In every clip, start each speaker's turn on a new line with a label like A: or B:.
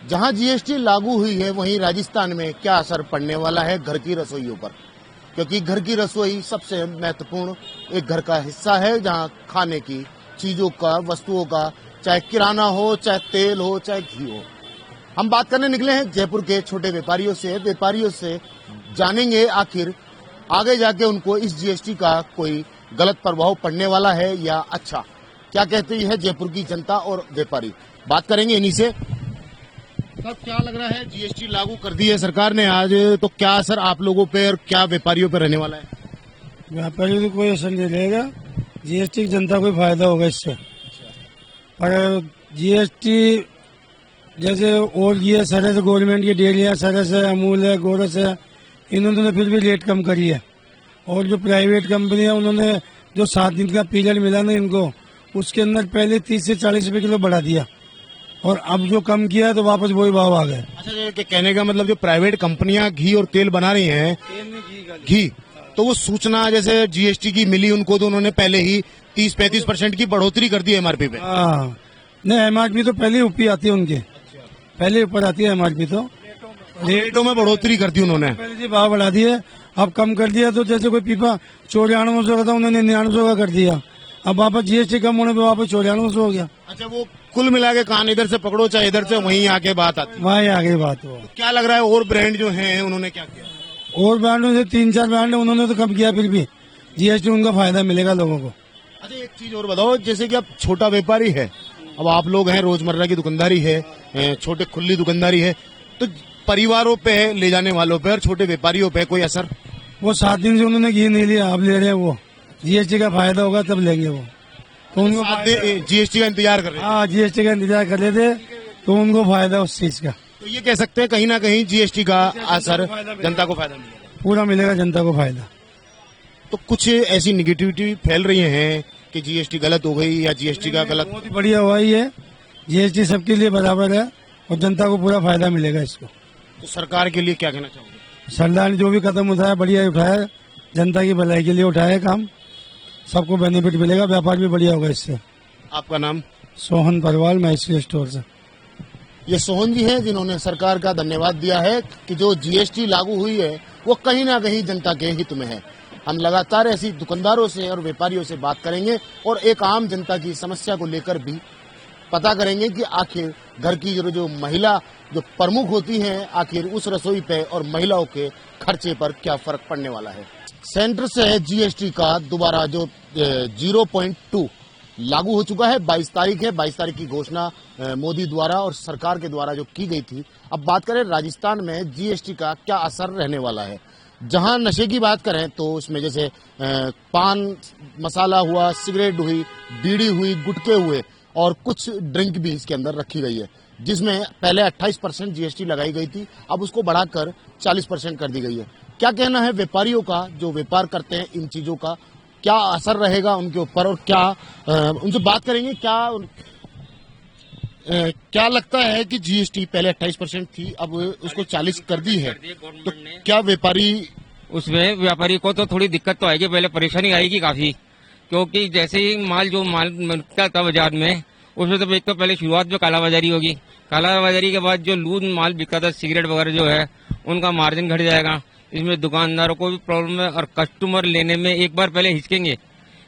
A: जहां जीएसटी लागू हुई है वहीं राजस्थान में क्या असर पड़ने वाला है घर की रसोइयों पर, क्योंकि घर की रसोई सबसे महत्वपूर्ण एक घर का हिस्सा है जहां खाने की चीजों का, वस्तुओं का, चाहे किराना हो, चाहे तेल हो, चाहे घी हो। हम बात करने निकले हैं जयपुर के छोटे व्यापारियों से जानेंगे आखिर आगे जाके उनको इस जीएसटी का कोई गलत प्रभाव पड़ने वाला है या अच्छा। क्या कहती है जयपुर की जनता और व्यापारी, बात करेंगे इन्हीं से। तब क्या लग रहा है, जीएसटी लागू कर दी है सरकार ने आज, तो क्या असर आप लोगों पे और क्या व्यापारियों पे रहने वाला है?
B: व्यापारी को कोई असर नहीं रहेगा, जीएसटी की जनता को फायदा होगा इससे। पर जीएसटी जैसे और ये सरस है, गवर्नमेंट की डेयरियां सरस है, अमूल है, गोरस है, इन्होंने फिर भी रेट कम करी है। और जो प्राइवेट कंपनी है उन्होंने जो 7 दिन का पीरियड मिला ना इनको, उसके अंदर पहले 30 से 40 रुपए किलो बढ़ा दिया और अब जो कम किया तो वापस वही भाव आ गए।
A: अच्छा, ये कहने का मतलब जो प्राइवेट कंपनियां घी और तेल बना रही हैं, घी तो वो सूचना जैसे जीएसटी की मिली उनको, तो उन्होंने पहले ही 30-35% की बढ़ोतरी कर दी है एमआरपी पे।
B: हाँ, नहीं एमआरपी तो पहले ऊपर आती है उनके, पहले ऊपर आती है एमआरपी, तो
A: रेटों में बढ़ोतरी कर दी उन्होंने।
B: पहले जी भाव बढ़ा दिए, अब कम कर दिया। तो जैसे कोई पीपा 9400 का था, उन्होंने 9900 का कर दिया। अब वापस जीएसटी कम होने पे वापस 9400 हो गया।
A: अच्छा, वो कुल मिला के कान इधर से पकड़ो चाहे इधर से, वहीं आके बात आती है।
B: वहाँ आगे बात हुआ।
A: क्या लग रहा है और ब्रांड जो हैं उन्होंने क्या किया?
B: और ब्रांडों से 3-4 ब्रांड है, उन्होंने तो कम किया, फिर भी जीएसटी उनका फायदा मिलेगा लोगों को।
A: अच्छा, एक चीज और बताओ, जैसे कि आप छोटा व्यापारी है, अब आप लोग हैं, रोजमर्रा की दुकानदारी है, छोटे खुली दुकानदारी है, तो परिवारों पे, ले जाने वालों पे और छोटे व्यापारियों पे कोई असर?
B: वो 7 दिन से उन्होंने घी नहीं लिया, अब ले रहे हैं। वो जीएसटी का फायदा होगा तब लेंगे वो, तो उनको
A: जीएसटी का इंतजार कर रहे हैं।
B: हाँ, जीएसटी का इंतजार कर रहे थे, तो उनको फायदा उस चीज का।
A: तो ये कह सकते हैं कहीं ना कहीं जीएसटी का असर जनता को फायदा मिलेगा,
B: पूरा मिलेगा जनता को फायदा।
A: तो कुछ ऐसी निगेटिविटी फैल रही है कि जीएसटी गलत हो गई या जीएसटी का गलत।
B: बहुत ही बढ़िया हुआ ही है, जीएसटी सबके लिए बराबर है और जनता को पूरा फायदा मिलेगा इसको।
A: तो सरकार के लिए क्या कहना चाहोगे?
B: सरकार ने जो भी कदम उठाया बढ़िया ही उठाया, जनता की भलाई के लिए उठाया काम, सबको बेनिफिट मिलेगा, व्यापार भी बढ़िया होगा इससे।
A: आपका नाम?
B: सोहन परवाल, मैत्री स्टोर से।
A: ये सोहन जी हैं जिन्होंने सरकार का धन्यवाद दिया है कि जो जीएसटी लागू हुई है वो कहीं ना कहीं जनता के हित में है। हम लगातार ऐसी दुकानदारों से और व्यापारियों से बात करेंगे और एक आम जनता की समस्या को लेकर भी पता करेंगे कि आखिर घर की जो महिला जो प्रमुख होती है, आखिर उस रसोई पे और महिलाओं के खर्चे पर क्या फर्क पड़ने वाला है। सेंटर से जीएसटी का दोबारा जो 0.2 लागू हो चुका है, 22 तारीख है, 22 तारीख की घोषणा मोदी द्वारा और सरकार के द्वारा जो की गई थी। अब बात करें राजस्थान में जीएसटी का क्या असर रहने वाला है। जहां नशे की बात करें तो उसमें जैसे पान मसाला हुआ, सिगरेट हुई, बीड़ी हुई, गुटखे हुए और कुछ ड्रिंक भी इसके अंदर रखी गई है, जिसमें पहले 28% जीएसटी लगाई गई थी, अब उसको बढ़ाकर 40% कर दी गई है। क्या कहना है व्यापारियों का जो व्यापार करते हैं इन चीजों का, क्या असर रहेगा उनके ऊपर और क्या उनसे बात करेंगे। क्या लगता है कि जीएसटी पहले 28% थी, अब उसको 40 कर दी है, तो क्या
C: व्यापारी को तो थोड़ी दिक्कत तो आएगी, पहले परेशानी आएगी काफी, क्योंकि जैसे ही माल मिलता था बाजार में, उसमें तो एक तो पहले शुरुआत में कालाबाजारी होगी, कालाबाजारी के बाद जो लूज माल बिकता था, सिगरेट वगैरह जो है, उनका मार्जिन घट जाएगा। इसमें दुकानदारों को भी प्रॉब्लम है और कस्टमर लेने में एक बार पहले हिचकेंगे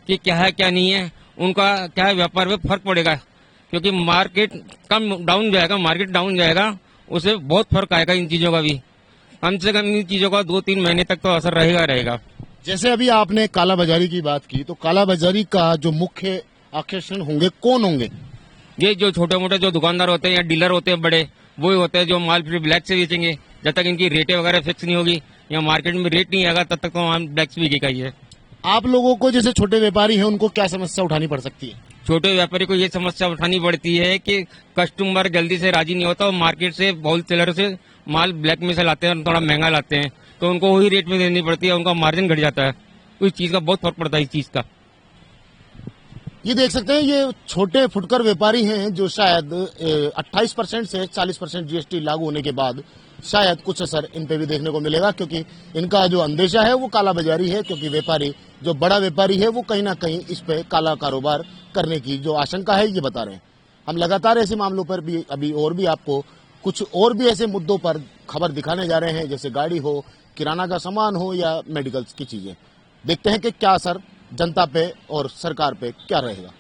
C: कि क्या है क्या नहीं है, उनका क्या है व्यापार में फर्क पड़ेगा, क्योंकि मार्केट डाउन जाएगा, उससे बहुत फर्क आएगा इन चीजों का भी। कम से कम इन चीजों का 2-3 महीने तक तो असर रहेगा।
A: जैसे अभी आपने कालाबाजारी की बात की, तो कालाबाजारी का जो मुख्य आकर्षण होंगे कौन होंगे?
C: ये जो छोटे मोटे जो दुकानदार होते हैं या डीलर होते हैं बड़े, वही होते हैं जो माल फिर ब्लैक से बेचेंगे। जब तक इनकी रेटें वगैरह फिक्स नहीं होगी या मार्केट में रेट नहीं आएगा, तब तक तो माल ब्लैक से बिकेगा ही है।
A: आप लोगों को जैसे छोटे व्यापारी हैं उनको क्या समस्या उठानी पड़ सकती है?
C: छोटे व्यापारी को ये समस्या उठानी पड़ती है कि कस्टमर जल्दी से राजी नहीं होता और मार्केट से होलसेलर से माल ब्लैक में से लाते हैं और थोड़ा महंगा लाते हैं, तो उनको वही रेट में देनी पड़ती है, उनका मार्जिन घट जाता है। उस चीज का बहुत फर्क पड़ता है इस चीज का।
A: ये देख सकते हैं, ये छोटे फुटकर व्यापारी हैं जो शायद 28% से 40% जीएसटी लागू होने के बाद शायद कुछ असर इन पे भी देखने को मिलेगा, क्योंकि इनका जो अंदेशा है वो कालाबाजारी है, क्योंकि व्यापारी जो बड़ा व्यापारी है वो कहीं ना कहीं इस पे काला कारोबार करने की जो आशंका है ये बता रहे हैं। हम लगातार ऐसे मामलों पर भी अभी और भी आपको कुछ और भी ऐसे मुद्दों पर खबर दिखाने जा रहे हैं, जैसे गाड़ी हो, किराना का सामान हो या मेडिकल्स की चीजें। देखते हैं कि क्या असर जनता पे और सरकार पे क्या रहेगा।